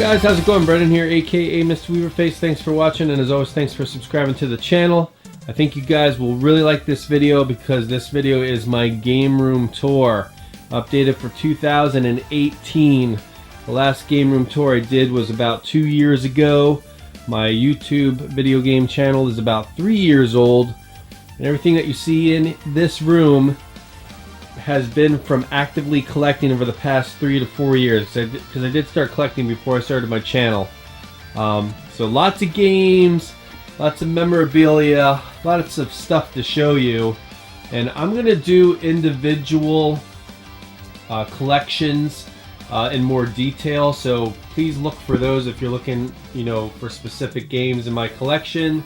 Guys, how's it going? Brendan here, aka Mr. Weaverface. Thanks for watching, and as always, thanks for subscribing to the channel. I think you guys will really like this video because this video is my game room tour, updated for 2018. The last game room tour I did was about 2 years ago. My YouTube video game channel is about 3 years old, and everything that you see in this room has been from actively collecting over the past 3 to 4 years, because I did start collecting before I started my channel. So lots of games, lots of memorabilia, lots of stuff to show you, and I'm gonna do individual collections in more detail, so please look for those if you're looking, for specific games in my collection.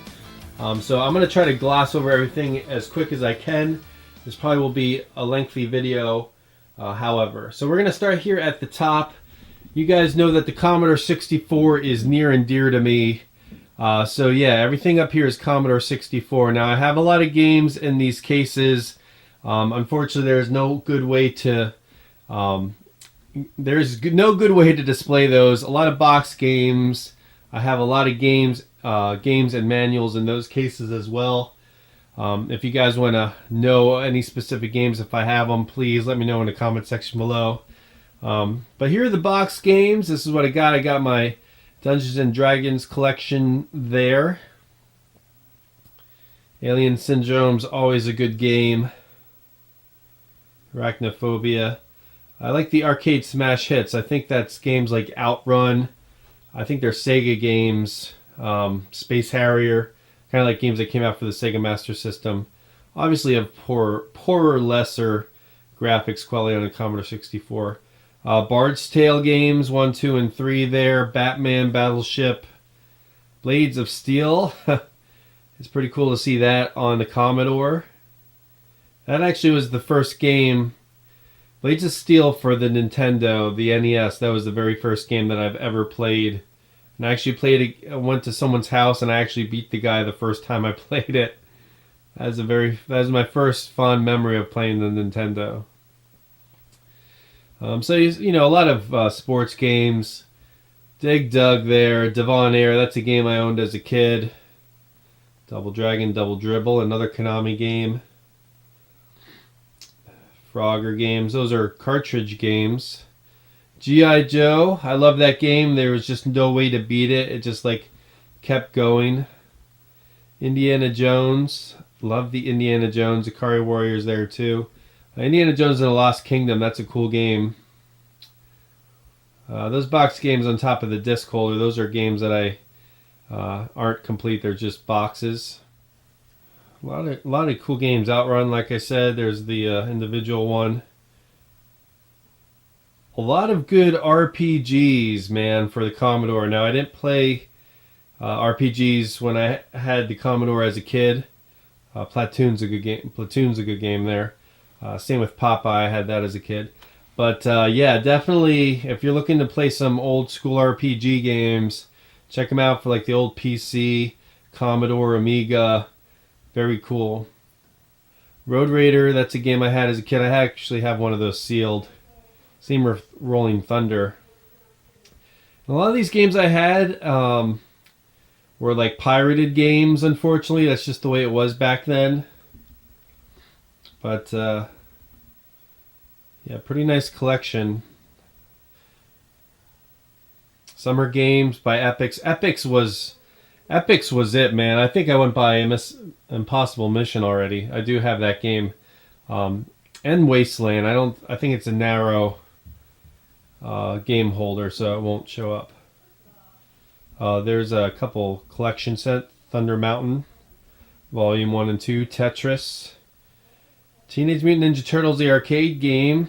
So I'm gonna try to gloss over everything as quick as I can. This probably will be a lengthy video, however. So we're going to start here at the top. You guys know that the Commodore 64 is near and dear to me. So yeah, everything up here is Commodore 64. Now I have a lot of games in these cases. Unfortunately, there's no good way to display those. A lot of box games. I have a lot of games and manuals in those cases as well. If you guys want to know any specific games, if I have them, please let me know in the comment section below. But here are the box games. This is what I got. I got my Dungeons and Dragons collection there. Alien Syndrome's always a good game. Arachnophobia. I like the arcade smash hits. I think that's games like Outrun. I think they're Sega games. Space Harrier. Kind of like games that came out for the Sega Master System. Obviously have poorer, lesser graphics quality on the Commodore 64. Bard's Tale games, 1, 2, and 3 there. Batman, Battleship, Blades of Steel. It's pretty cool to see that on the Commodore. That actually was the first game. Blades of Steel for the Nintendo, the NES. That was the very first game that I've ever played. And I actually went to someone's house and I actually beat the guy the first time I played it. That was my first fond memory of playing the Nintendo. So a lot of sports games. Dig Dug there, Devon Air, that's a game I owned as a kid. Double Dragon, Double Dribble, another Konami game. Frogger games, those are cartridge games. G.I. Joe, I love that game. There was just no way to beat it. It just kept going. Indiana Jones, love the Indiana Jones. Ikari Warriors there too. Indiana Jones and the Lost Kingdom, that's a cool game. Those box games on top of the disc holder, those are games that aren't complete. They're just boxes. A lot of cool games. Outrun, like I said, there's the individual one. A lot of good RPGs, man, for the Commodore. Now, I didn't play RPGs when I had the Commodore as a kid. Platoon's a good game there. Same with Popeye, I had that as a kid. But yeah, definitely, if you're looking to play some old school RPG games, check them out for the old PC, Commodore, Amiga. Very cool. Road Raider, that's a game I had as a kid. I actually have one of those sealed. Same with Rolling Thunder. And a lot of these games I had were pirated games, unfortunately. That's just the way it was back then. But yeah, pretty nice collection. Summer Games by Epix. Epix was it, man. I think I went by Impossible Mission already. I do have that game. And Wasteland. I think it's a narrow game holder, so it won't show up. There's a couple collection set. Thunder Mountain, Volume 1 and 2. Tetris. Teenage Mutant Ninja Turtles, the arcade game.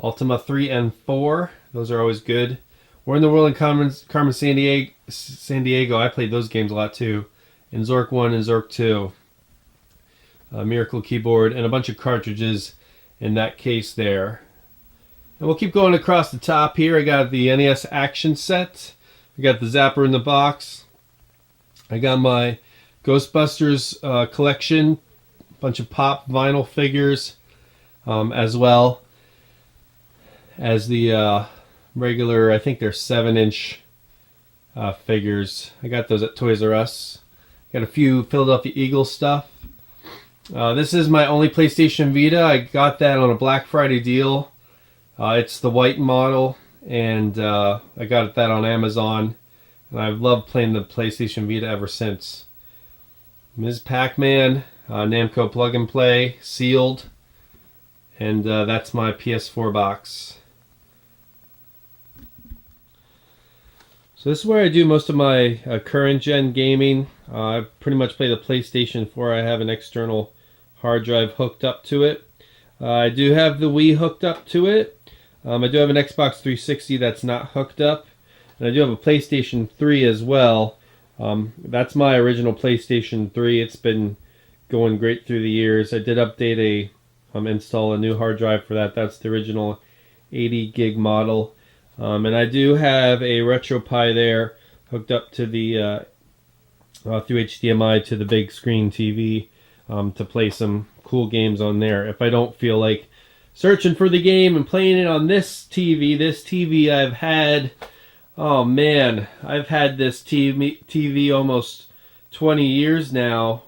Ultima 3 and 4. Those are always good. War in the World and Carmen San Diego. I played those games a lot too. And Zork 1 and Zork 2. Miracle Keyboard, and a bunch of cartridges in that case there. And we'll keep going across the top here. I got the NES Action Set. I got the Zapper in the box. I got my Ghostbusters collection. Bunch of pop vinyl figures, as well as the regular, I think they're 7-inch figures. I got those at Toys R Us. Got a few Philadelphia Eagles stuff. This is my only PlayStation Vita. I got that on a Black Friday deal. It's the white model, and I got that on Amazon. And I've loved playing the PlayStation Vita ever since. Ms. Pac-Man, Namco Plug and Play, sealed. And that's my PS4 box. So this is where I do most of my current gen gaming. I pretty much play the PlayStation 4. I have an external hard drive hooked up to it. I do have the Wii hooked up to it. I do have an Xbox 360 that's not hooked up. And I do have a PlayStation 3 as well. That's my original PlayStation 3. It's been going great through the years. I did update install a new hard drive for that. That's the original 80 gig model. And I do have a RetroPie there hooked up to the through HDMI to the big screen TV to play some cool games on there. If I don't feel like searching for the game and playing it on this TV I've had, oh man, I've had this TV almost 20 years now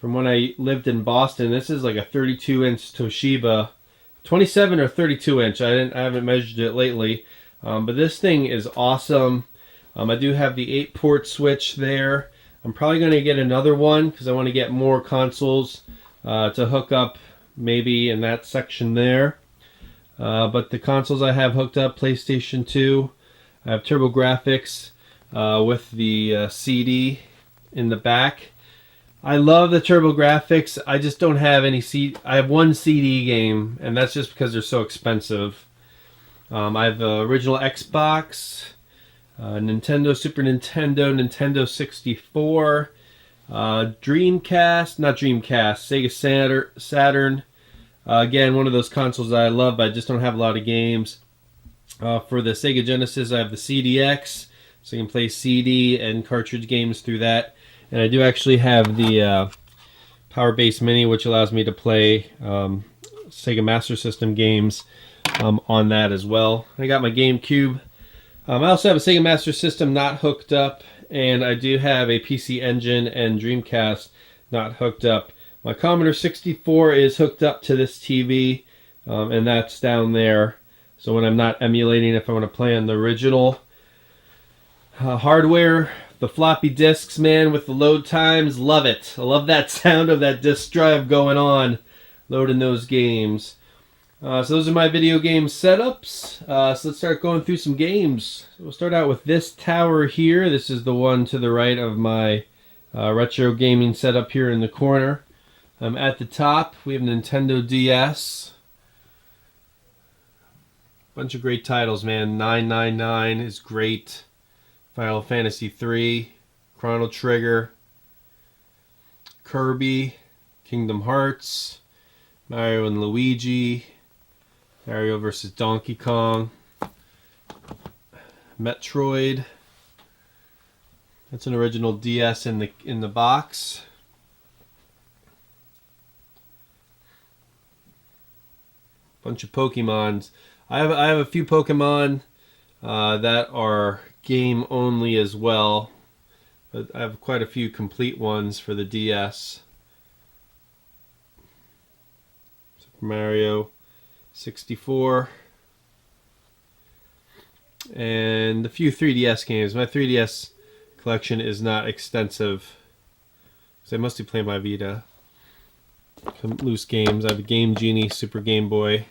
from when I lived in Boston. This is like a 32-inch Toshiba, 27 or 32-inch. I haven't measured it lately. But this thing is awesome. I do have the 8-port switch there. I'm probably going to get another one because I want to get more consoles to hook up maybe in that section there. But the consoles I have hooked up, PlayStation 2. I have TurboGrafx with the CD in the back. I love the TurboGrafx. I just don't have any CD. I have one CD game, and that's just because they're so expensive. I have the original Xbox, Nintendo, Super Nintendo, Nintendo 64, Dreamcast, not Dreamcast, Sega Saturn. Again, one of those consoles that I love, but I just don't have a lot of games. For the Sega Genesis, I have the CDX, so you can play CD and cartridge games through that. And I do actually have the Power Base Mini, which allows me to play Sega Master System games on that as well. I got my GameCube. I also have a Sega Master System not hooked up, and I do have a PC Engine and Dreamcast not hooked up. My Commodore 64 is hooked up to this TV, and that's down there. So when I'm not emulating, if I want to play on the original hardware, the floppy disks, man, with the load times, love it. I love that sound of that disk drive going on, loading those games. So those are my video game setups. So let's start going through some games. So we'll start out with this tower here. This is the one to the right of my retro gaming setup here in the corner. At the top, we have Nintendo DS. Bunch of great titles, man. 999 is great. Final Fantasy 3, Chrono Trigger, Kirby, Kingdom Hearts, Mario and Luigi, Mario vs. Donkey Kong, Metroid. That's an original DS in the box. Bunch of Pokemons. I have a few Pokemon that are game only as well, but I have quite a few complete ones for the DS. Super Mario 64 and a few 3DS games. My 3DS collection is not extensive because I mostly play my Vita. Some loose games. I have a Game Genie Super Game Boy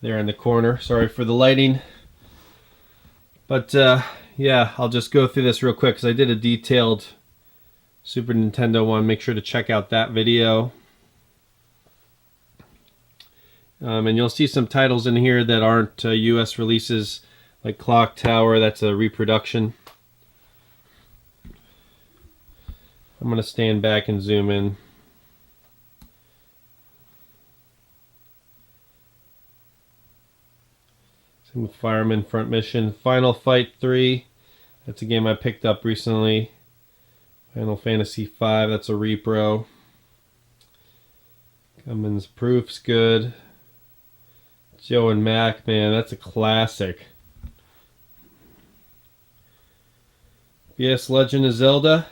there in the corner. Sorry for the lighting. But yeah, I'll just go through this real quick because I did a detailed Super Nintendo one. Make sure to check out that video. And you'll see some titles in here that aren't US releases, like Clock Tower. That's a reproduction. I'm going to stand back and zoom in. Same with Fireman Front Mission. Final Fight 3. That's a game I picked up recently. Final Fantasy 5. That's a repro. Cummins Proof's good. Joe and Mac, man, that's a classic. Yes, Legend of Zelda.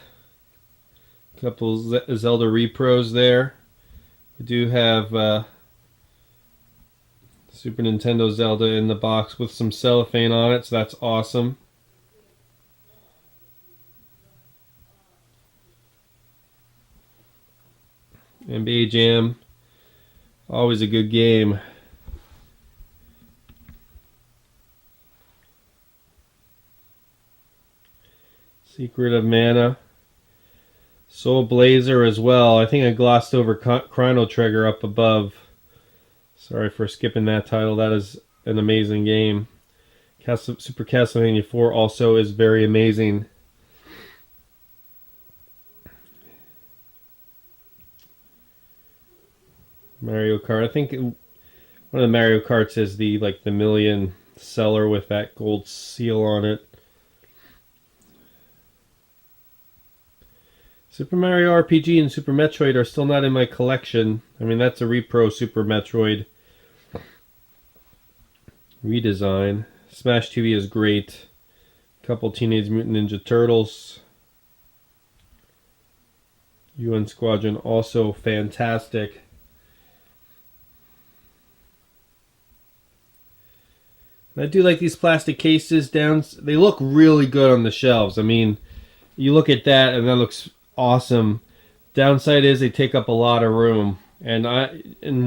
A couple Zelda repros there. We do have Super Nintendo Zelda in the box with some cellophane on it, so that's awesome. NBA Jam, always a good game. Secret of Mana. Soul Blazer as well. I think I glossed over Chrono Trigger up above. Sorry for skipping that title. That is an amazing game. Super Castlevania 4 also is very amazing. Mario Kart. I think one of the Mario Karts is the million seller with that gold seal on it. Super Mario RPG and Super Metroid are still not in my collection. I mean, that's a repro Super Metroid redesign. Smash TV is great. A couple Teenage Mutant Ninja Turtles. UN Squadron also fantastic. And I do like these plastic cases down. They look really good on the shelves. I mean, you look at that and that looks awesome. Downside is they take up a lot of room. And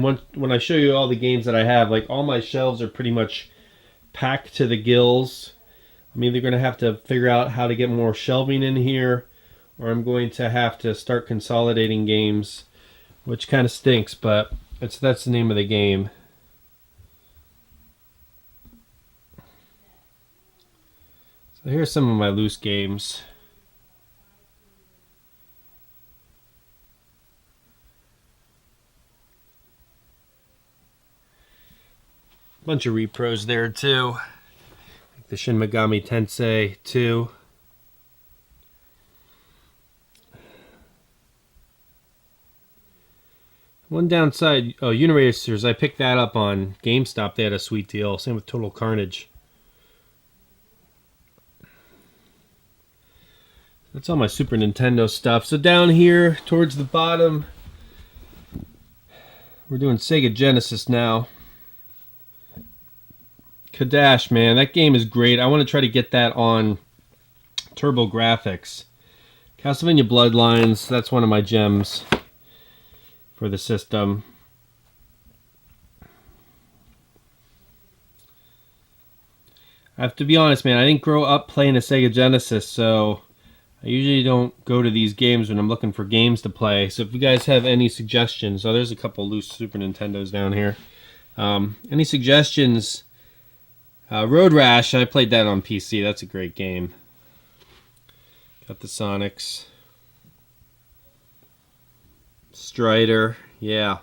when I show you all the games that I have, like all my shelves are pretty much packed to the gills. I'm either going to have to figure out how to get more shelving in here, or I'm going to have to start consolidating games, which kind of stinks, but that's the name of the game. So here's some of my loose games. Bunch of repros there too. Like the Shin Megami Tensei 2. One downside, Uniracers, I picked that up on GameStop. They had a sweet deal. Same with Total Carnage. That's all my Super Nintendo stuff. So down here towards the bottom, we're doing Sega Genesis now. Kadash, man, that game is great. I want to try to get that on Turbo Graphics. Castlevania Bloodlines, that's one of my gems for the system. I have to be honest, man, I didn't grow up playing a Sega Genesis, so I usually don't go to these games when I'm looking for games to play. So if you guys have any suggestions, there's a couple loose Super Nintendos down here. Any suggestions? Road Rash, I played that on PC. That's a great game. Got the Sonics. Strider, yeah.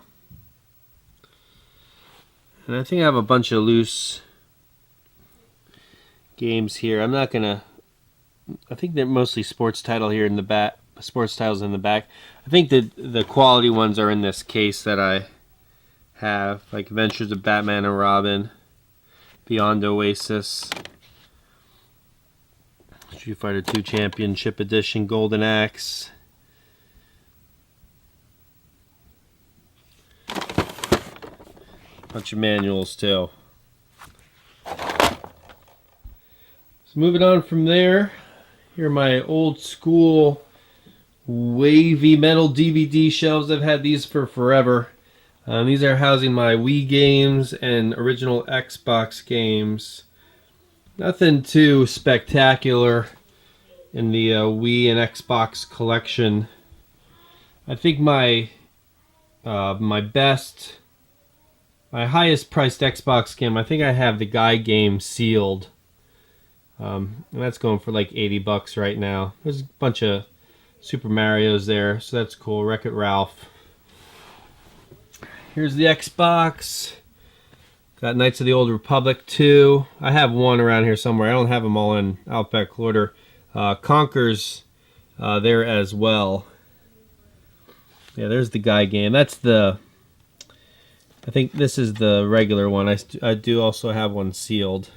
And I think I have a bunch of loose games here. I'm not gonna. I think they're mostly sports title here in the back. Sports titles in the back. I think the quality ones are in this case that I have, like Adventures of Batman and Robin, Beyond Oasis, Street Fighter 2 Championship Edition, Golden Axe. Bunch of manuals too. So moving on from there, here are my old school wavy metal DVD shelves. I've had these for forever. These are housing my Wii games and original Xbox games. Nothing too spectacular in the Wii and Xbox collection. I think my highest priced Xbox game, I think I have the Guy game sealed. And that's going for like $80 right now. There's a bunch of Super Marios there, so that's cool. Wreck-It Ralph. Here's the Xbox. Got Knights of the Old Republic 2. I have one around here somewhere. I don't have them all in alphabetical order. Conker's there as well. Yeah, there's the Guy game. That's the... I think this is the regular one. I do also have one sealed.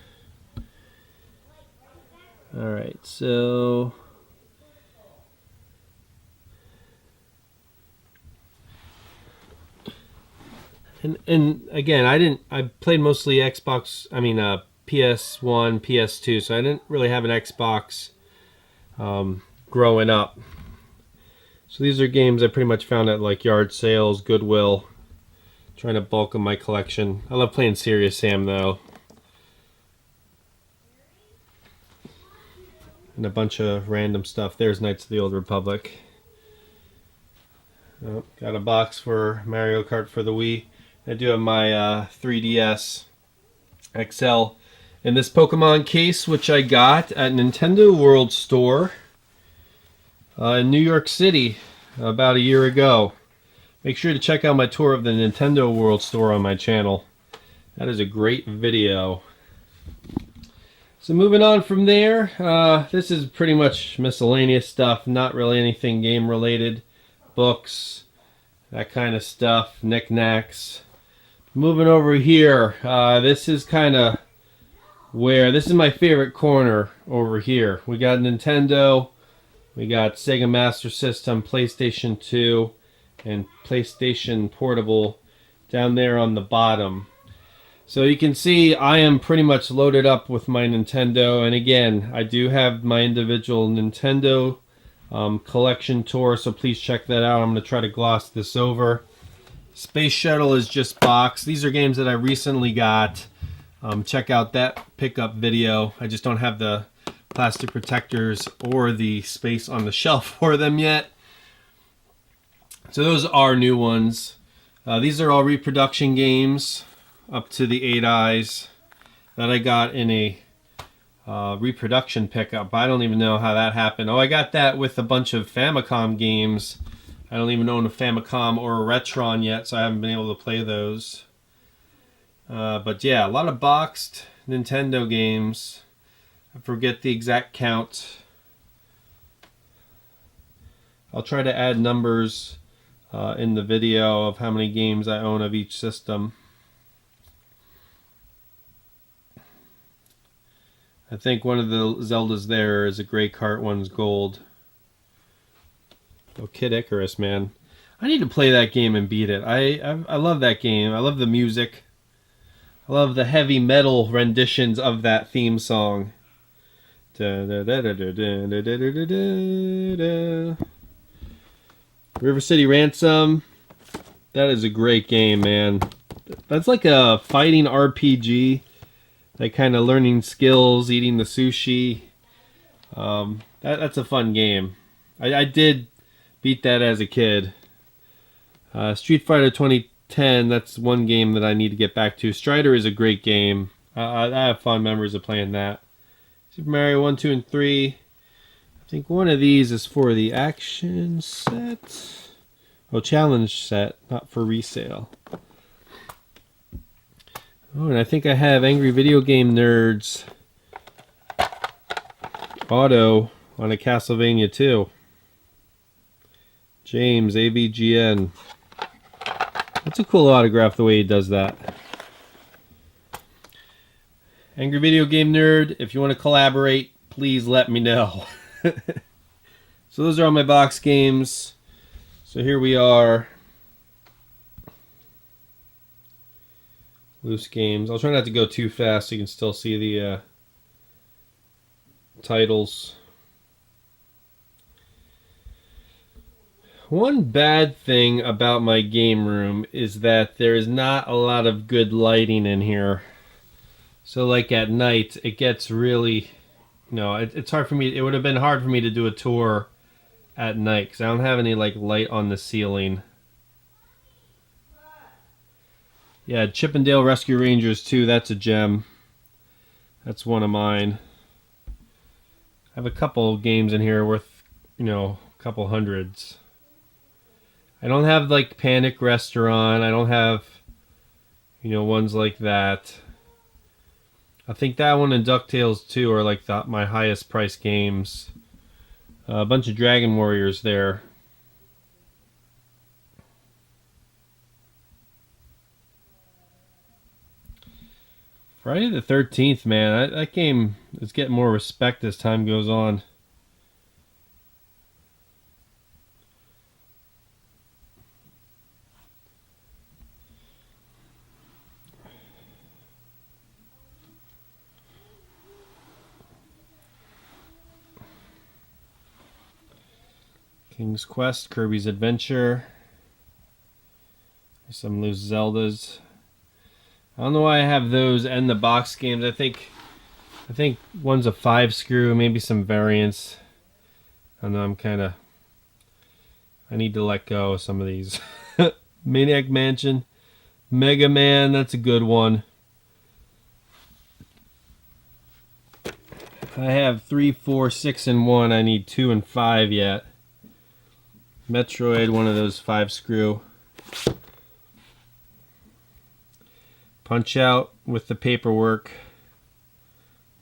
Alright, so And again, I played mostly Xbox, PS1, PS2, so I didn't really have an Xbox growing up. So these are games I pretty much found at like yard sales, Goodwill, trying to bulk up my collection. I love playing Serious Sam though. And a bunch of random stuff. There's Knights of the Old Republic. Oh, got a box for Mario Kart for the Wii. I do have my 3DS XL in this Pokemon case, which I got at Nintendo World Store in New York City about a year ago. Make sure to check out my tour of the Nintendo World Store on my channel. That is a great video. So moving on from there, this is pretty much miscellaneous stuff, not really anything game related. Books, that kind of stuff, knickknacks. Moving over here, this is kind of where, this is my favorite corner over here. We got Nintendo, we got Sega Master System, PlayStation 2, and PlayStation Portable down there on the bottom. So you can see I am pretty much loaded up with my Nintendo, and again, I do have my individual Nintendo collection tour, so please check that out. I'm going to try to gloss this over. Space Shuttle is just boxed. These are games that I recently got. Check out that pickup video. I just don't have the plastic protectors or the space on the shelf for them yet. So those are new ones. These are all reproduction games up to the 8 Eyes that I got in a reproduction pickup. I don't even know how that happened. Oh, I got that with a bunch of Famicom games. I don't even own a Famicom or a Retron yet, so I haven't been able to play those. But yeah, a lot of boxed Nintendo games. I forget the exact count. I'll try to add numbers in the video of how many games I own of each system. I think one of the Zeldas there is a gray Kart, one's gold. Oh, Kid Icarus, man. I need to play that game and beat it. I love that game. I love the music. I love the heavy metal renditions of that theme song. River City Ransom. That is a great game, man. That's like a fighting RPG. Like kind of learning skills, eating the sushi. That's a fun game. I did beat that as a kid. Street Fighter 2010, that's one game that I need to get back to. Strider is a great game. I have fond memories of playing that. Super Mario 1, 2, and 3. I think one of these is for the action set. Oh, challenge set, not for resale. Oh, and I think I have Angry Video Game Nerds auto on a Castlevania 2. James, AVGN. That's a cool autograph the way he does that. Angry Video Game Nerd, if you want to collaborate, please let me know. So those are all my box games. So here we are. Loose games. I'll try not to go too fast so you can still see the titles. One bad thing about my game room is that there is not a lot of good lighting in here. So like at night, it gets really, it's hard for me. It would have been hard for me to do a tour at night because I don't have any like light on the ceiling. Yeah, Chippendale Rescue Rangers 2, that's a gem. That's one of mine. I have a couple games in here worth, a couple hundreds. I don't have like Panic Restaurant. I don't have, ones like that. I think that one and DuckTales 2 are like my highest price games. A bunch of Dragon Warriors there. Friday the 13th, man. That game is getting more respect as time goes on. King's Quest, Kirby's Adventure. Some loose Zeldas. I don't know why I have those and the box games. I think one's a 5-screw, maybe some variants. I know I need to let go of some of these. Maniac Mansion, Mega Man, that's a good one. I have 3, 4, 6, and 1. I need 2 and 5 yet. Metroid, one of those 5-screw. Punch Out with the paperwork,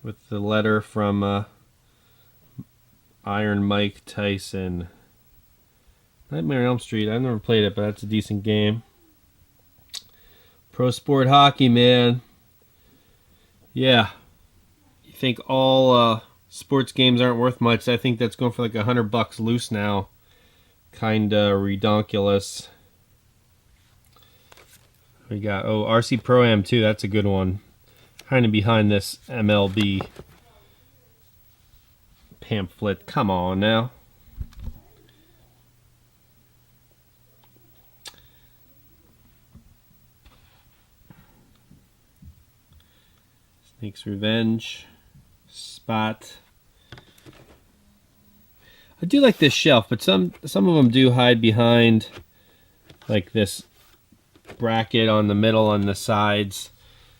with the letter from Iron Mike Tyson. Nightmare on Elm Street, I've never played it, but that's a decent game. Pro Sport Hockey, man. Yeah. You think all sports games aren't worth much. I think that's going for like $100 loose now. Kinda redonkulous. We got, RC Pro-Am 2, that's a good one. Kind of behind this MLB pamphlet. Come on now. Snake's Revenge. Spot. I do like this shelf, but some of them do hide behind like this bracket on the middle and the sides,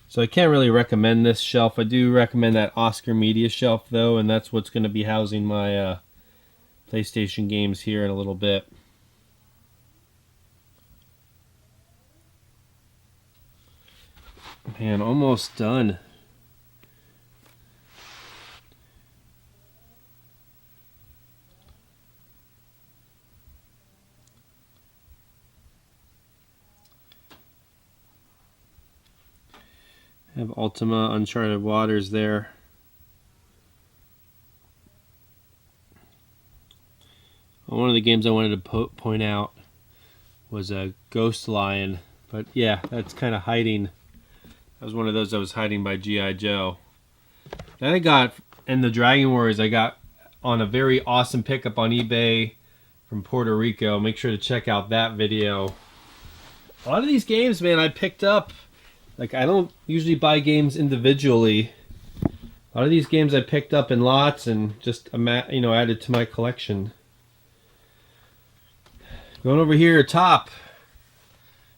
so I can't really recommend this shelf. I do recommend that Oscar Media shelf though, and that's what's going to be housing my PlayStation games here in a little bit. Man, almost done. Have Ultima Uncharted Waters there. One of the games I wanted to point out was a Ghost Lion, but yeah, that's kind of hiding. That was one of those that was hiding by G.I. Joe. Then I got, in the Dragon Warriors, I got on a very awesome pickup on eBay from Puerto Rico. Make sure to check out that video. A lot of these games, man, I picked up. Like, I don't usually buy games individually. A lot of these games I picked up in lots and just, added to my collection. Going over here, top.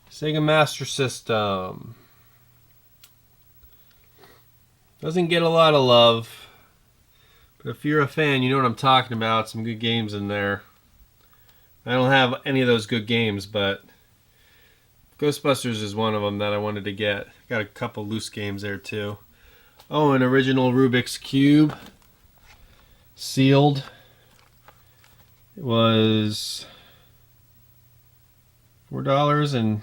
Sega Master System. Doesn't get a lot of love. But if you're a fan, you know what I'm talking about. Some good games in there. I don't have any of those good games, but Ghostbusters is one of them that I wanted to get. Got a couple loose games there too. Oh, an original Rubik's Cube. Sealed. It was $4.98.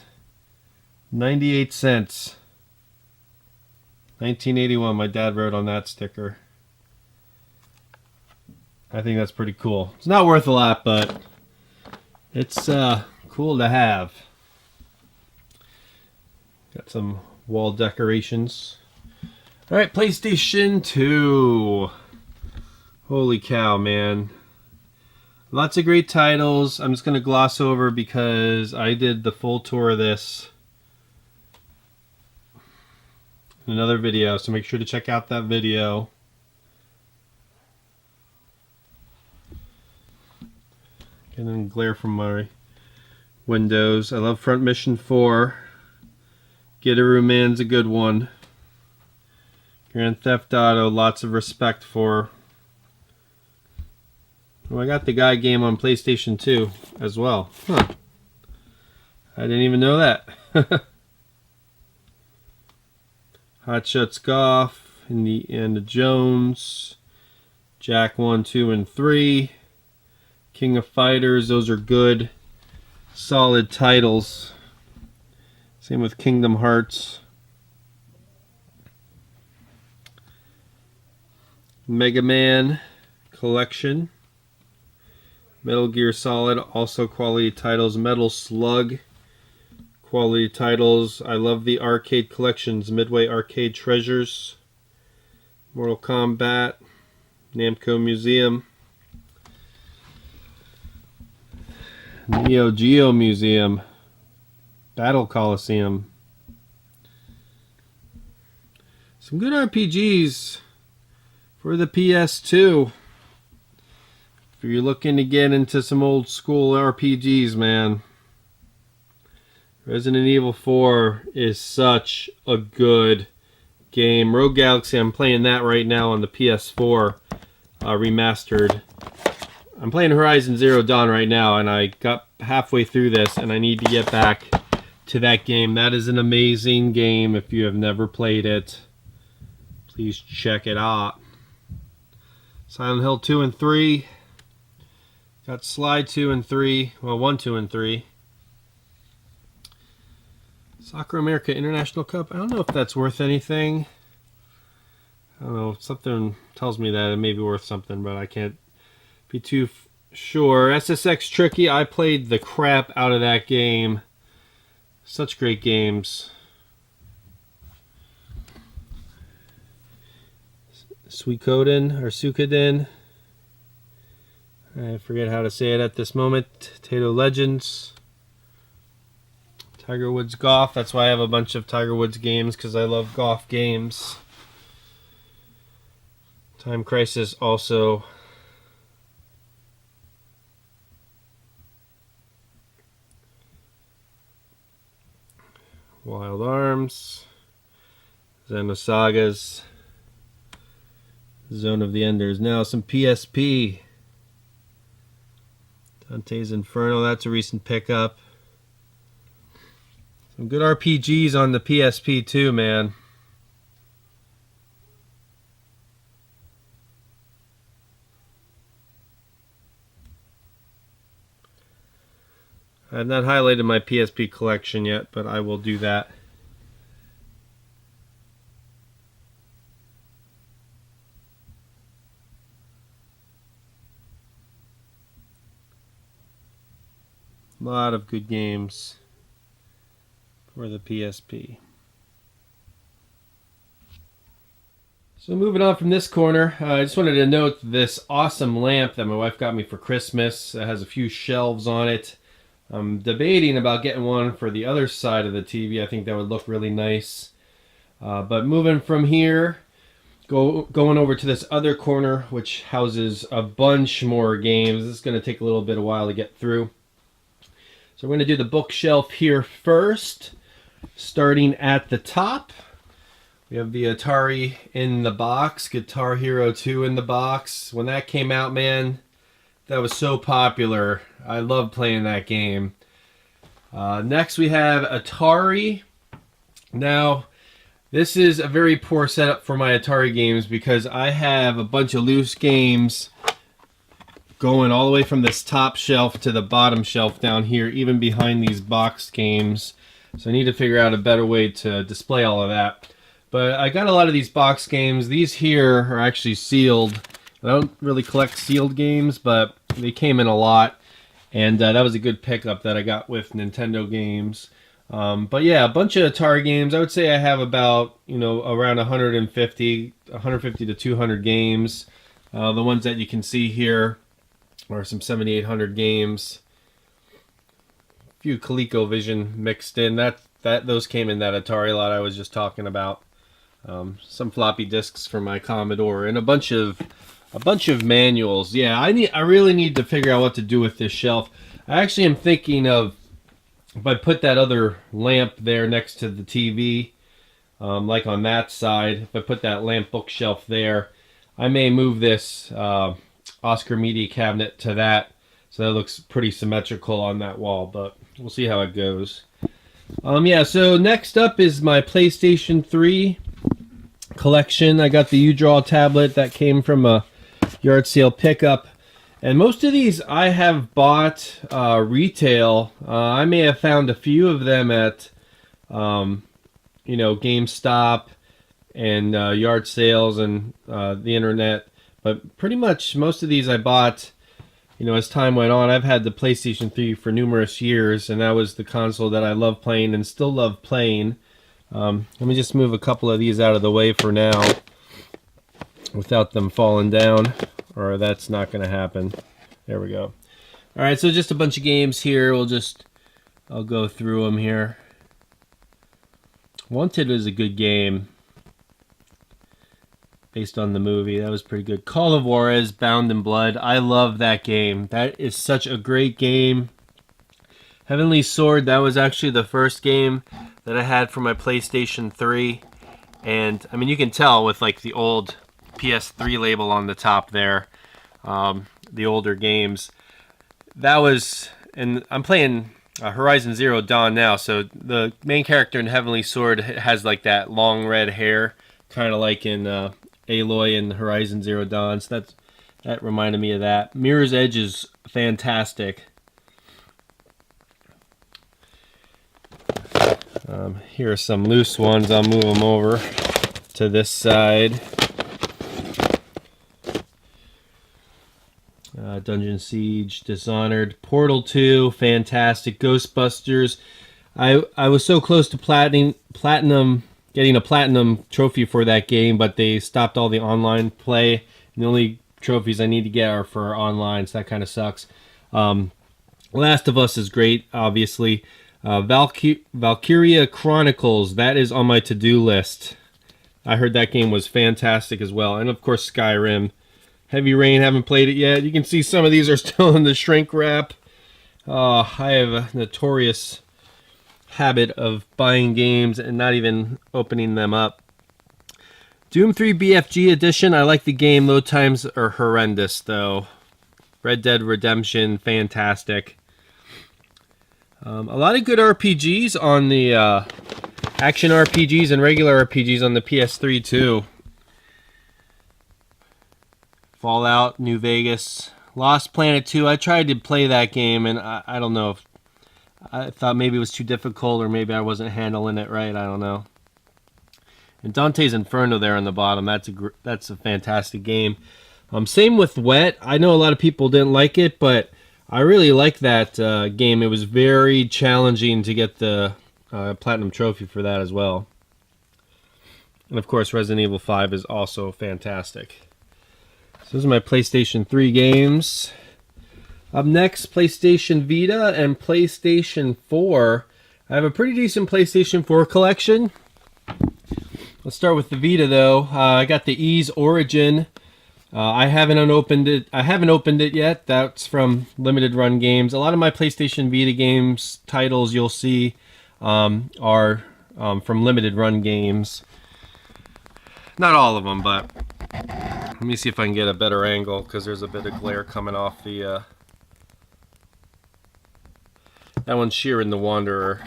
1981, my dad wrote on that sticker. I think that's pretty cool. It's not worth a lot, but it's cool to have. Got some wall decorations. Alright, PlayStation 2. Holy cow, man. Lots of great titles. I'm just going to gloss over because I did the full tour of this in another video, so make sure to check out that video. Getting glare from my windows. I love Front Mission 4. Gitaroo Man's a good one. Grand Theft Auto, lots of respect for. Oh, I got the Guy game on PlayStation 2 as well. Huh. I didn't even know that. Hot Shots Golf, Indiana Jones, Jack 1, 2, and 3, King of Fighters, those are good, solid titles. Same with Kingdom Hearts. Mega Man Collection. Metal Gear Solid, also quality titles. Metal Slug, quality titles. I love the arcade collections. Midway Arcade Treasures. Mortal Kombat. Namco Museum. Neo Geo Museum. Battle Coliseum. Some good RPGs for the PS2. If you're looking to get into some old school RPGs, man. Resident Evil 4 is such a good game. Rogue Galaxy, I'm playing that right now on the PS4 remastered. I'm playing Horizon Zero Dawn right now, and I got halfway through this, and I need to get back to that game. That is an amazing game. If you have never played it, please check it out. Silent Hill 2 and 3. Got Sly 2 and 3. Well, 1, 2, and 3. Soccer America International Cup. I don't know if that's worth anything. I don't know. Something tells me that it may be worth something, but I can't be too sure. SSX Tricky. I played the crap out of that game. Such great games. Suikoden or Suikoden. I forget how to say it at this moment. Tato Legends. Tiger Woods Golf. That's why I have a bunch of Tiger Woods games, because I love golf games. Time Crisis also. Wild Arms. Xenosagas. Zone of the Enders. Now some PSP. Dante's Inferno. That's a recent pickup. Some good RPGs on the PSP too, man. I have not highlighted my PSP collection yet, but I will do that. A lot of good games for the PSP. So moving on from this corner, I just wanted to note this awesome lamp that my wife got me for Christmas. It has a few shelves on it. I'm debating about getting one for the other side of the TV. I think that would look really nice. But moving from here, going over to this other corner, which houses a bunch more games. This is going to take a little bit of while to get through. So we're going to do the bookshelf here first. Starting at the top, we have the Atari in the box, Guitar Hero 2 in the box. When that came out, man, that was so popular. I love playing that game. Next we have Atari. Now, this is a very poor setup for my Atari games because I have a bunch of loose games going all the way from this top shelf to the bottom shelf down here, even behind these boxed games. So I need to figure out a better way to display all of that. But I got a lot of these box games. These here are actually sealed. I don't really collect sealed games, but they came in a lot. And that was a good pickup that I got with Nintendo games. But yeah, a bunch of Atari games. I would say I have about, around 150 to 200 games. The ones that you can see here are some 7,800 games. A few ColecoVision mixed in. Those came in that Atari lot I was just talking about. Some floppy disks for my Commodore and a bunch of manuals. Yeah, I really need to figure out what to do with this shelf. I actually am thinking of, if I put that other lamp there next to the TV, like on that side, if I put that lamp bookshelf there, I may move this Oscar Media cabinet to that, so that looks pretty symmetrical on that wall, but we'll see how it goes. Yeah, so next up is my PlayStation 3 collection. I got the U-Draw tablet that came from a yard sale pickup, and most of these I have bought retail. I may have found a few of them at GameStop and yard sales and the internet, but pretty much most of these I bought as time went on. I've had the PlayStation 3 for numerous years, and that was the console that I love playing and still love playing. Let me just move a couple of these out of the way for now without them falling down, or that's not going to happen. There we go. All right, so just a bunch of games here. I'll go through them here. Wanted is a good game based on the movie. That was pretty good. Call of Juarez, Bound in Blood. I love that game. That is such a great game. Heavenly Sword, that was actually the first game that I had for my PlayStation 3. And, I mean, you can tell with, like, the old PS3 label on the top there. The older games. That was... And I'm playing Horizon Zero Dawn now, so the main character in Heavenly Sword has, like, that long red hair. Kind of like in Aloy in Horizon Zero Dawn. So that reminded me of that. Mirror's Edge is fantastic. Here are some loose ones. I'll move them over to this side. Dungeon Siege, Dishonored, Portal 2, fantastic. Ghostbusters. I was so close to getting a platinum trophy for that game, but they stopped all the online play. And the only trophies I need to get are for online, so that kind of sucks. Last of Us is great, obviously. Valkyria Chronicles, that is on my to-do list. I heard that game was fantastic as well. And of course Skyrim. Heavy Rain, haven't played it yet. You can see some of these are still in the shrink wrap. I have a notorious habit of buying games and not even opening them up. Doom 3 BFG Edition, I like the game. Load times are horrendous though. Red Dead Redemption, fantastic. A lot of good RPGs on the action RPGs and regular RPGs on the PS3 too. Fallout, New Vegas, Lost Planet 2. I tried to play that game and I don't know if I thought maybe it was too difficult or maybe I wasn't handling it right. I don't know. And Dante's Inferno there on the bottom. That's a fantastic game. Same with Wet. I know a lot of people didn't like it, but I really like that game. It was very challenging to get the Platinum Trophy for that as well. And of course, Resident Evil 5 is also fantastic. So those are my PlayStation 3 games. Up next, PlayStation Vita and PlayStation 4. I have a pretty decent PlayStation 4 collection. Let's start with the Vita, though. I got the Ys Origin. I haven't opened it yet. That's from Limited Run Games. A lot of my PlayStation Vita games titles you'll see are from Limited Run Games. Not all of them, but let me see if I can get a better angle because there's a bit of glare coming off the. That one's Sheeran the Wanderer.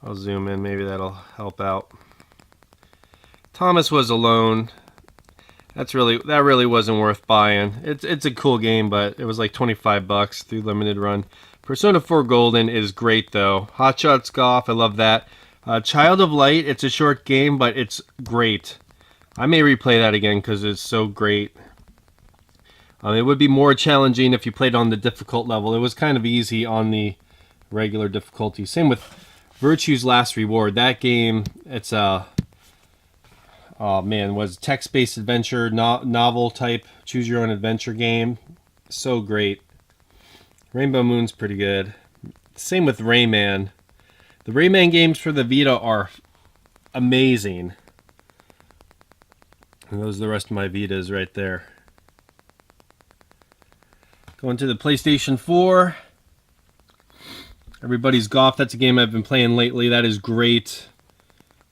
I'll zoom in. Maybe that'll help out. Thomas Was Alone. That really wasn't worth buying. It's a cool game, but it was like $25 through Limited Run. Persona 4 Golden is great though. Hot Shots Golf, I love that. Child of Light, it's a short game, but it's great. I may replay that again because it's so great. It would be more challenging if you played on the difficult level. It was kind of easy on the regular difficulty. Same with Virtue's Last Reward. That game, it's a was text-based adventure novel type choose your own adventure game. So great. Rainbow Moon's pretty good. Same with Rayman. The Rayman games for the Vita are amazing. And those are the rest of my Vitas right there. Going to the PlayStation 4. Everybody's Golf. That's a game I've been playing lately. That is great.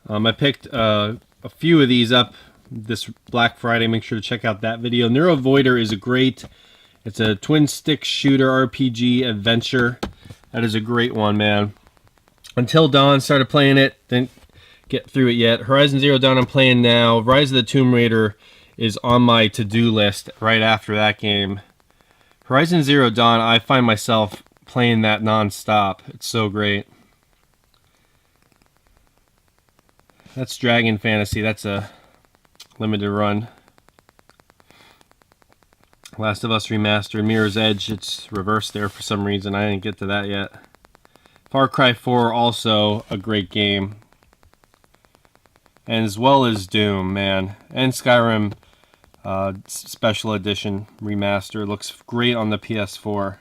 I picked a few of these up this Black Friday. Make sure to check out that video. Neurovoider is it's a twin stick shooter RPG adventure. That is a great one, man. Until Dawn, started playing it, didn't get through it yet. Horizon Zero Dawn I'm playing now. Rise of the Tomb Raider is on my to-do list right after that game. Horizon Zero Dawn, I find myself playing that non-stop. It's so great. That's Dragon Fantasy. That's a limited run. Last of Us Remastered. Mirror's Edge. It's reversed there for some reason. I didn't get to that yet. Far Cry 4, also a great game. And as well as Doom, man. And Skyrim. Special Edition remaster. Looks great on the PS4.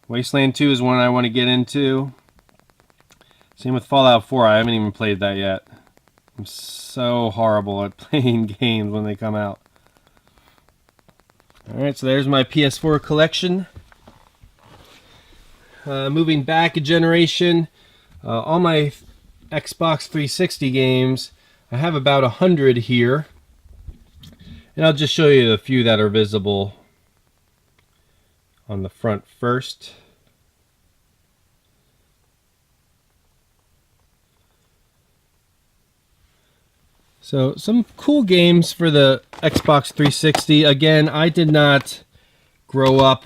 Wasteland 2 is one I want to get into. Same with Fallout 4. I haven't even played that yet. I'm so horrible at playing games when they come out. Alright, so there's my PS4 collection. Moving back a generation, all my Xbox 360 games, I have about 100 here. And I'll just show you the few that are visible on the front first. So some cool games for the Xbox 360. Again, I did not grow up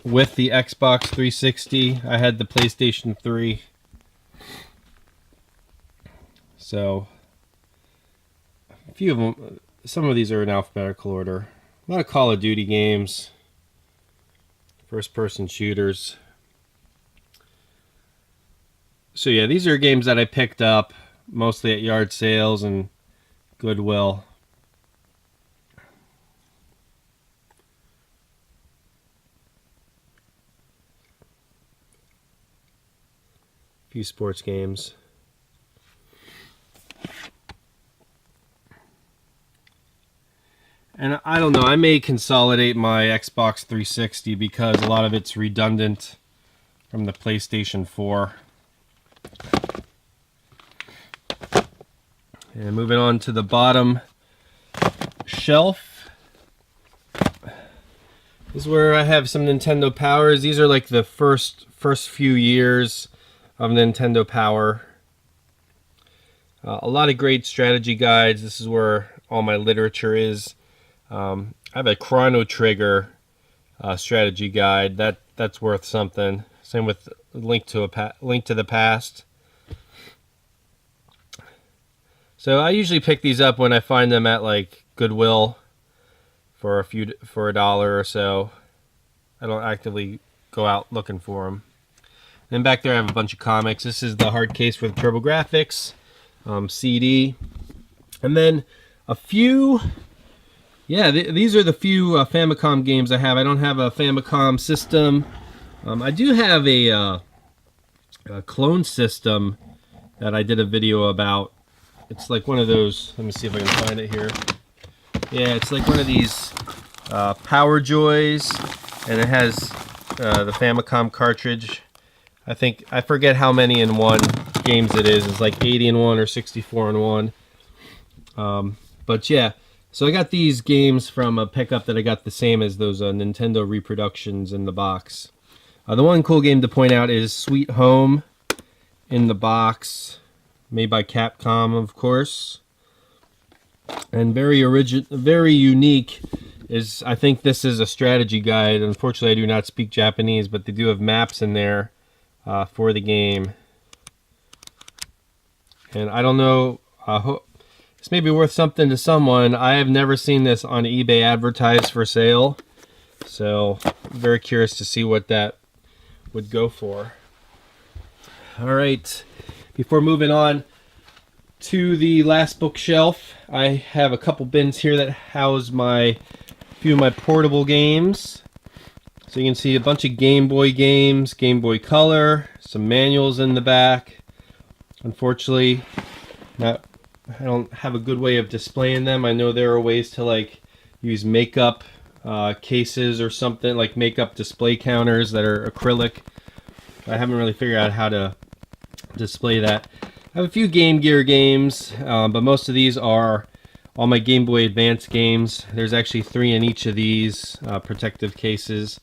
with the Xbox 360. I had the PlayStation 3. So a few of them, some of these are in alphabetical order. A lot of Call of Duty games, first-person shooters. So yeah, these are games that I picked up mostly at yard sales and Goodwill. A few sports games. And I don't know, I may consolidate my Xbox 360 because a lot of it's redundant from the PlayStation 4. And moving on to the bottom shelf. This is where I have some Nintendo Powers. These are like the first few years of Nintendo Power. A lot of great strategy guides. This is where all my literature is. I have a Chrono Trigger strategy guide. That's worth something. Same with Link to the Past. So I usually pick these up when I find them at like Goodwill for $1 or so. I don't actively go out looking for them. And back there I have a bunch of comics. This is the hard case with TurboGrafx CD, and then a few. Yeah, these are the few Famicom games I have. I don't have a Famicom system. I do have a clone system that I did a video about. It's like one of those, let me see if I can find it here. Yeah, it's like one of these Power Joys, and it has the Famicom cartridge. I forget how many in one games it is. It's like 80 in one or 64 in one. But yeah, so I got these games from a pickup that I got the same as those Nintendo reproductions in the box. The one cool game to point out is Sweet Home in the box. Made by Capcom, of course. And very unique is, I think this is a strategy guide. Unfortunately, I do not speak Japanese, but they do have maps in there for the game. And I don't know, this may be worth something to someone. I have never seen this on eBay advertised for sale. So, I'm very curious to see what that would go for. All right. Before moving on to the last bookshelf, I have a couple bins here that house a few of my portable games. So you can see a bunch of Game Boy games, Game Boy Color, some manuals in the back. Unfortunately, I don't have a good way of displaying them. I know there are ways to like use makeup cases or something, like makeup display counters that are acrylic. I haven't really figured out how to display that. I have a few Game Gear games, but most of these are all my Game Boy Advance games. There's actually 3 in each of these protective cases.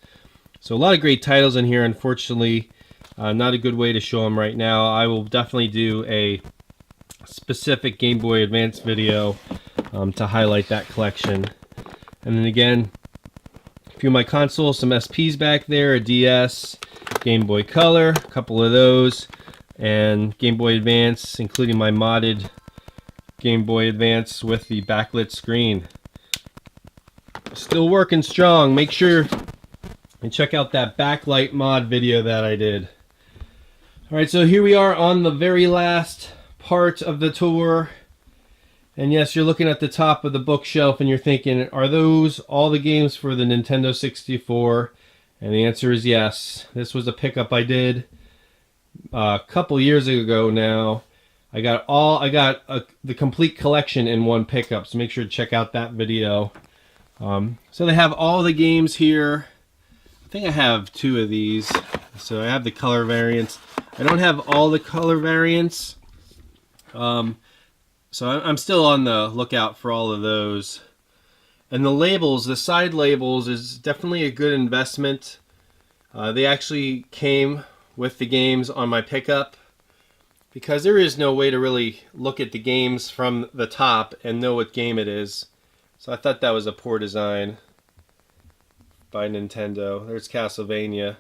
So a lot of great titles in here. Unfortunately, not a good way to show them right now. I will definitely do a specific Game Boy Advance video to highlight that collection. And then again, a few of my consoles, some SPs back there, a DS, Game Boy Color, a couple of those, and Game Boy Advance, including my modded Game Boy Advance with the backlit screen. Still working strong. Make sure and check out that backlight mod video that I did. Alright, so here we are on the very last part of the tour. And yes, you're looking at the top of the bookshelf and you're thinking, are those all the games for the Nintendo 64? And the answer is yes. This was a pickup I did a couple years ago now. I got the complete collection in one pickup, so make sure to check out that video. So they have all the games here. I think I have 2 of these. So I have the color variants. I don't have all the color variants. So I'm still on the lookout for all of those. And the labels, the side labels, is definitely a good investment. They actually came with the games on my pickup, because there is no way to really look at the games from the top and know what game it is. So I thought that was a poor design by Nintendo. There's Castlevania,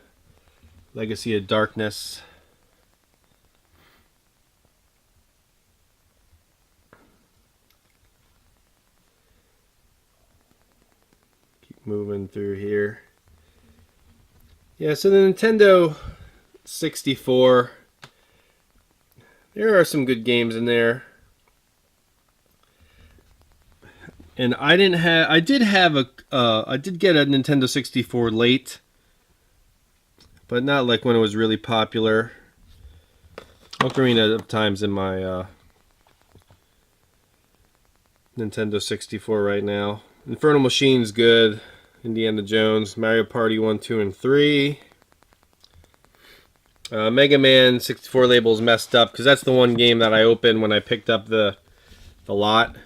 Legacy of Darkness. Moving through here. Yeah, so the Nintendo 64, there are some good games in there. And I did get a Nintendo 64 late, but not like when it was really popular. Ocarina of Time's in my Nintendo 64 right now. Inferno Machine's good. Indiana Jones, Mario Party 1, 2, and 3. Mega Man 64 label's messed up because that's the one game that I opened when I picked up the lot.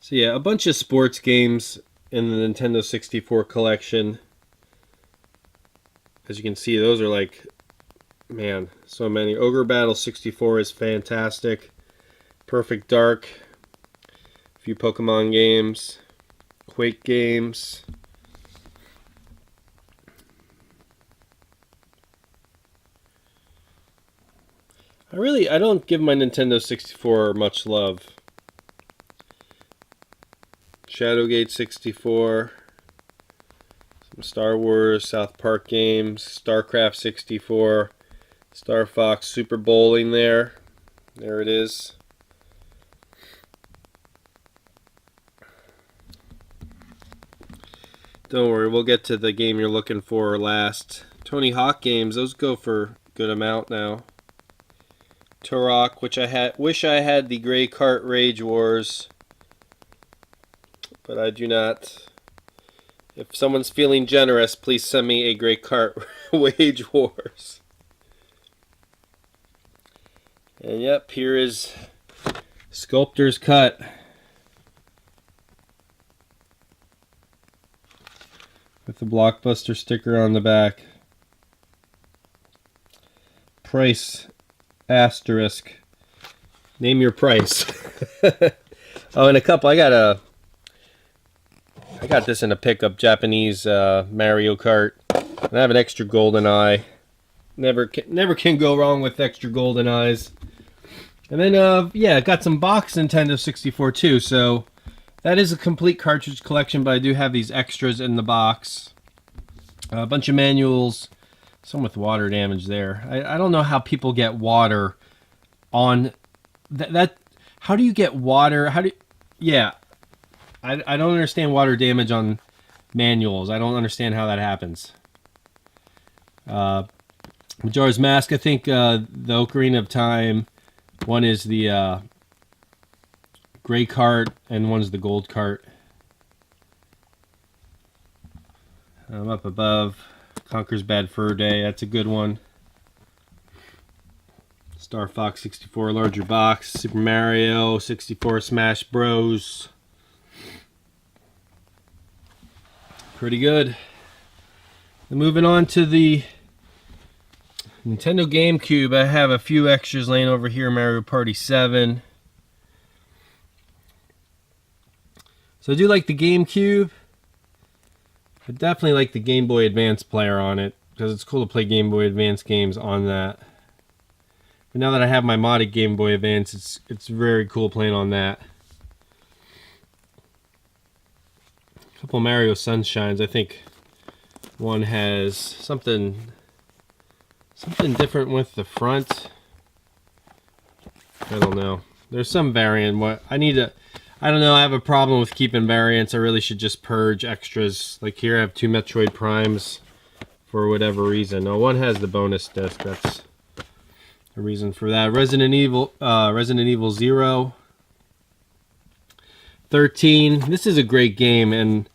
So yeah, a bunch of sports games in the Nintendo 64 collection. As you can see, those are like, man, so many. Ogre Battle 64 is fantastic. Perfect Dark. A few Pokemon games. Quake games. I don't give my Nintendo 64 much love. Shadowgate 64. Some Star Wars, South Park games, StarCraft 64, Star Fox Super Bowling there. There it is. Don't worry, we'll get to the game you're looking for last. Tony Hawk games, those go for a good amount now. Turok, which wish I had the Gray Kart Rage Wars, but I do not. If someone's feeling generous, please send me a Gray Kart Rage Wars. And yep, here is Sculptor's Cut. With the Blockbuster sticker on the back. Price asterisk. Name your price. Oh, and a couple. I got this in a pickup, Japanese Mario Kart. And I have an extra golden eye. Never can go wrong with extra golden eyes. And then yeah, I got some box Nintendo 64 too. So that is a complete cartridge collection, but I do have these extras in the box. A bunch of manuals, some with water damage there. I don't know how people get water on that. How do you get water? Yeah. I don't understand water damage on manuals. I don't understand how that happens. Majora's Mask, I think the Ocarina of Time, one is the gray cart and one is the gold cart. Up above, Conker's Bad Fur Day, that's a good one. Star Fox 64 larger box, Super Mario 64 Smash Bros. Pretty good. And moving on to the Nintendo GameCube, I have a few extras laying over here. Mario Party 7. So I do like the GameCube. I definitely like the Game Boy Advance player on it, because it's cool to play Game Boy Advance games on that. But now that I have my modded Game Boy Advance, it's very cool playing on that. A couple Mario Sunshines. I think One has something different with the front. I don't know. There's some variant. I don't know. I have a problem with keeping variants. I really should just purge extras. Like here, I have 2 Metroid Primes for whatever reason. No, one has the bonus disc. That's a reason for that. Resident Evil 0, 13. This is a great game, and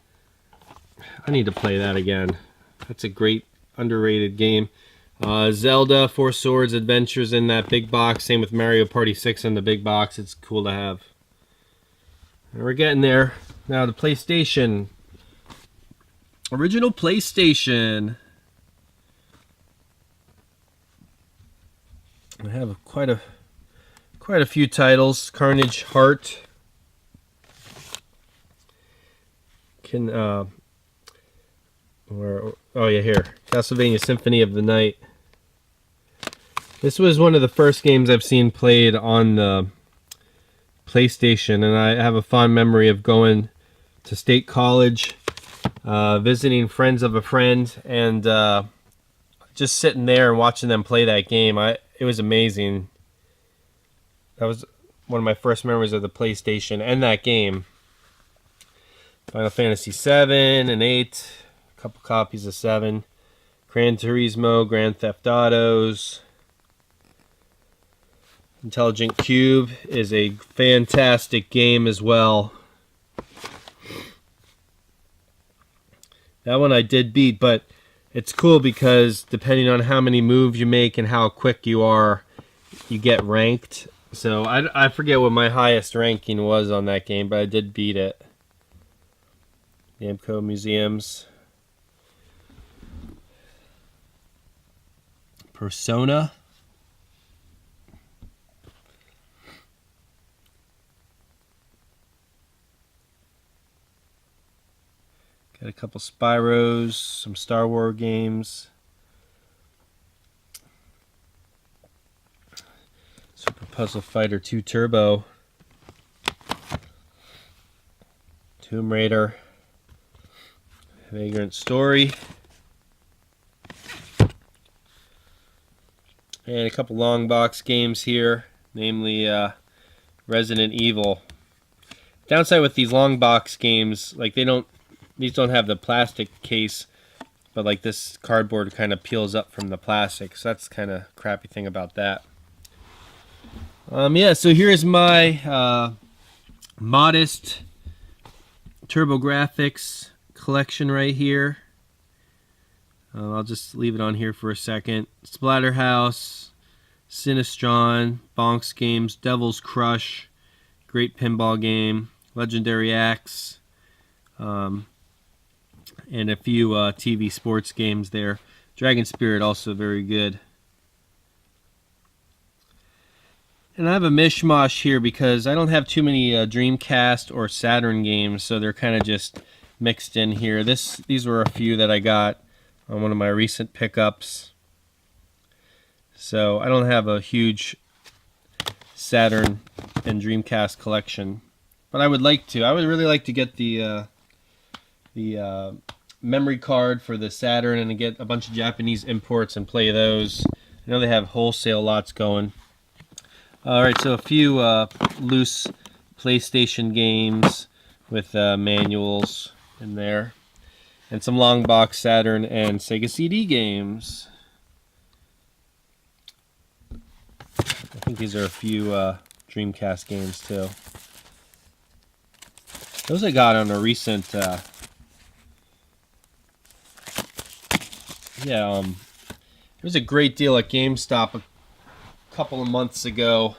I need to play that again. That's a great underrated game. Zelda 4 Swords Adventures in that big box. Same with Mario Party 6 in the big box. It's cool to have. And we're getting there. Now the PlayStation. Original PlayStation. I have quite a few titles. Carnage Heart. Oh yeah, here. Castlevania Symphony of the Night. This was one of the first games I've seen played on the PlayStation, and I have a fond memory of going to State College, visiting friends of a friend, and just sitting there and watching them play that game. It was amazing. That was one of my first memories of the PlayStation and that game. Final Fantasy 7 and 8, a couple copies of 7. Gran Turismo, Grand Theft Autos. Intelligent Cube is a fantastic game as well. That one I did beat, but it's cool because depending on how many moves you make and how quick you are, you get ranked. So I forget what my highest ranking was on that game, but I did beat it. Namco Museums. Persona. Got a couple Spyros, some Star Wars games. Super Puzzle Fighter 2 Turbo. Tomb Raider. Vagrant Story. And a couple long box games here, namely Resident Evil. Downside with these long box games, like these don't have the plastic case, but like this cardboard kind of peels up from the plastic, so that's kind of crappy thing about that. Yeah, so here's my modest TurboGrafx collection right here. I'll just leave it on here for a second. Splatterhouse, Sinistron, Bonks Games, Devil's Crush, great pinball game, Legendary Axe, and a few TV sports games there. Dragon Spirit also very good. And I have a mishmash here because I don't have too many Dreamcast or Saturn games, so they're kind of just mixed in here. These were a few that I got on one of my recent pickups. So I don't have a huge Saturn and Dreamcast collection, but I would like to. I would really like to get the memory card for the Saturn and get a bunch of Japanese imports and play those. I know they have wholesale lots going. Alright, so a few loose PlayStation games with manuals in there. And some long box Saturn and Sega CD games. I think these are a few Dreamcast games too. Those I got on a recent there was a great deal at GameStop a couple of months ago.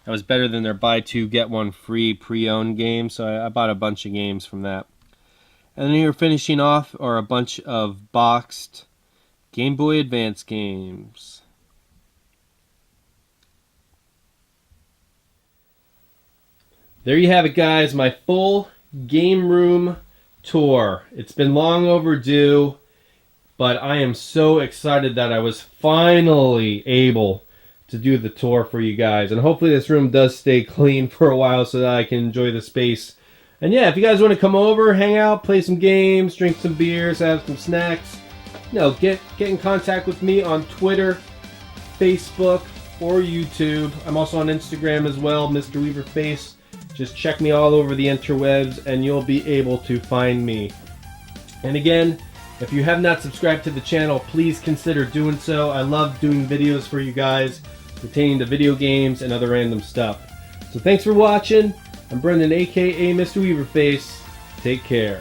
That was better than their buy two get one free pre-owned game, so I bought a bunch of games from that. And then here finishing off are a bunch of boxed Game Boy Advance games. There you have it, guys, my full game room tour. It's been long overdue, but I am so excited that I was finally able to do the tour for you guys. And hopefully this room does stay clean for a while so that I can enjoy the space. And yeah, if you guys want to come over, hang out, play some games, drink some beers, have some snacks, get in contact with me on Twitter, Facebook, or YouTube. I'm also on Instagram as well, Mr. Weaverface. Just check me all over the interwebs and you'll be able to find me. And again, if you have not subscribed to the channel, please consider doing so. I love doing videos for you guys pertaining to video games and other random stuff. So thanks for watching. I'm Brendan, aka Mr. Weaverface. Take care.